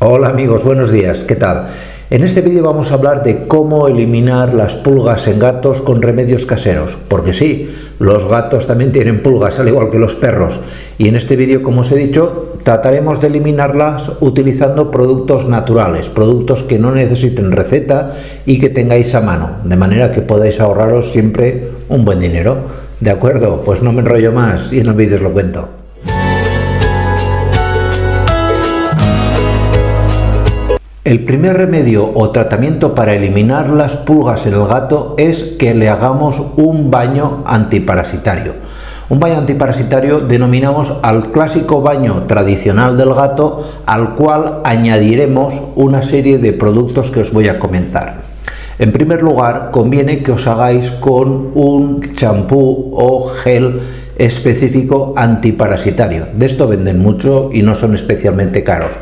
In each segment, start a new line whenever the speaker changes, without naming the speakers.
Hola amigos, buenos días, ¿qué tal? En este vídeo vamos a hablar de cómo eliminar las pulgas en gatos con remedios caseros, porque sí, los gatos también tienen pulgas, al igual que los perros, y en este vídeo, como os he dicho, trataremos de eliminarlas utilizando productos naturales, productos que no necesiten receta y que tengáis a mano, de manera que podáis ahorraros siempre un buen dinero. ¿De acuerdo? Pues no me enrollo más y en el vídeo os lo cuento. El primer remedio o tratamiento para eliminar las pulgas en el gato es que le hagamos un baño antiparasitario. Un baño antiparasitario denominamos al clásico baño tradicional del gato, al cual añadiremos una serie de productos que os voy a comentar. En primer lugar, conviene que os hagáis con un champú o gel específico antiparasitario. De esto venden mucho y no son especialmente caros.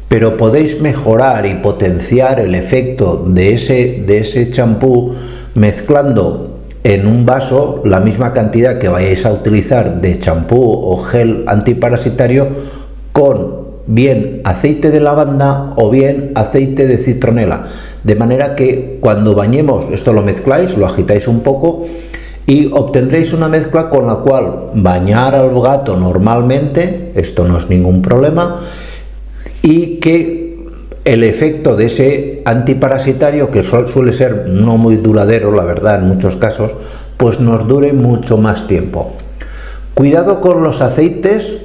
Pero podéis mejorar y potenciar el efecto de ese champú mezclando en un vaso la misma cantidad que vayáis a utilizar de champú o gel antiparasitario con bien aceite de lavanda o bien aceite de citronela, de manera que cuando bañemos, esto lo mezcláis, lo agitáis un poco y obtendréis una mezcla con la cual bañar al gato normalmente, esto no es ningún problema, y que el efecto de ese antiparasitario, que suele ser no muy duradero, la verdad, en muchos casos, pues nos dure mucho más tiempo. Cuidado con los aceites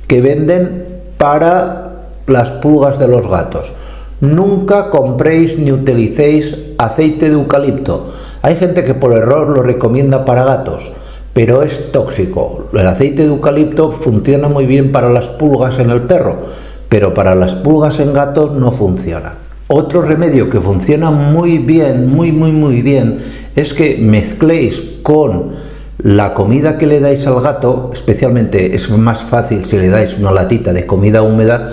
que venden para las pulgas de los gatos. Nunca compréis ni utilicéis aceite de eucalipto. Hay gente que por error lo recomienda para gatos, pero es tóxico. El aceite de eucalipto funciona muy bien para las pulgas en el perro, pero para las pulgas en gatos no funciona. Otro remedio que funciona muy bien, muy bien, es que mezcléis con la comida que le dais al gato, especialmente es más fácil si le dais una latita de comida húmeda,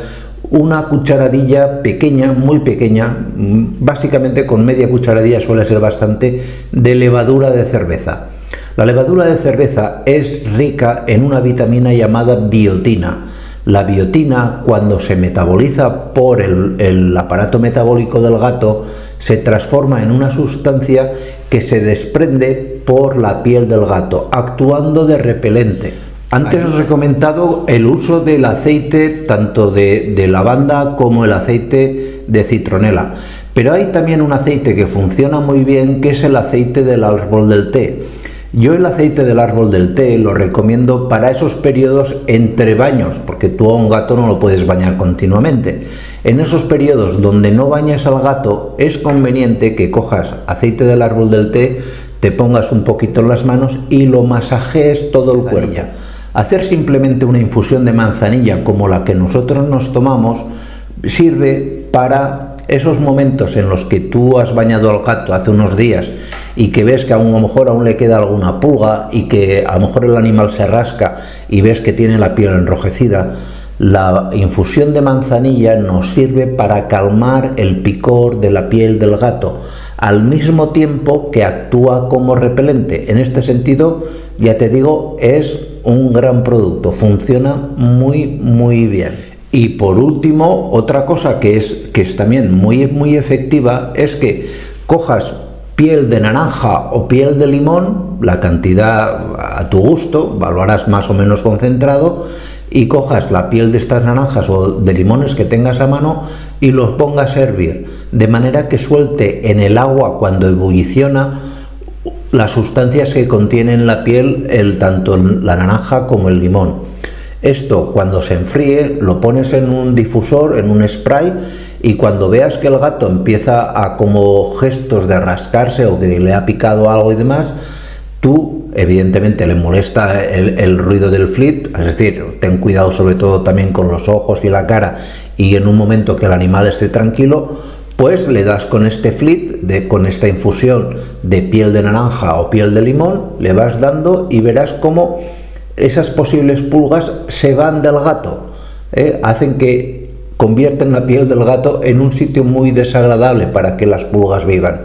una cucharadilla pequeña, muy pequeña, básicamente con media cucharadilla suele ser bastante, de levadura de cerveza. La levadura de cerveza es rica en una vitamina llamada biotina. La biotina, cuando se metaboliza por el aparato metabólico del gato, se transforma en una sustancia que se desprende por la piel del gato, actuando de repelente. Antes os he comentado el uso del aceite tanto de lavanda como el aceite de citronela, pero hay también un aceite que funciona muy bien, que es el aceite del árbol del té. Yo el aceite del árbol del té lo recomiendo para esos periodos entre baños, porque tú a un gato no lo puedes bañar continuamente. En esos periodos donde no bañes al gato, es conveniente que cojas aceite del árbol del té, te pongas un poquito en las manos y lo masajees todo el cuerpo. Hacer simplemente una infusión de manzanilla como la que nosotros nos tomamos sirve para esos momentos en los que tú has bañado al gato hace unos días y que ves que a lo mejor aún le queda alguna pulga y que a lo mejor el animal se rasca y ves que tiene la piel enrojecida. La infusión de manzanilla nos sirve para calmar el picor de la piel del gato, al mismo tiempo que actúa como repelente. En este sentido, ya te digo, es un gran producto, funciona muy bien. Y por último, otra cosa que es también muy efectiva es que cojas piel de naranja o piel de limón, la cantidad a tu gusto, lo harás más o menos concentrado, y cojas la piel de estas naranjas o de limones que tengas a mano y los pongas a hervir, de manera que suelte en el agua cuando ebulliciona las sustancias que contienen la piel, tanto la naranja como el limón. Esto, cuando se enfríe, lo pones en un difusor, en un spray, y cuando veas que el gato empieza a como gestos de rascarse o que le ha picado algo y demás, tú evidentemente le molesta el ruido del flit, es decir, ten cuidado sobre todo también con los ojos y la cara, y en un momento que el animal esté tranquilo, pues le das con este flit, con esta infusión de piel de naranja o piel de limón, le vas dando y verás cómo esas posibles pulgas se van del gato, hacen que convierten la piel del gato en un sitio muy desagradable para que las pulgas vivan.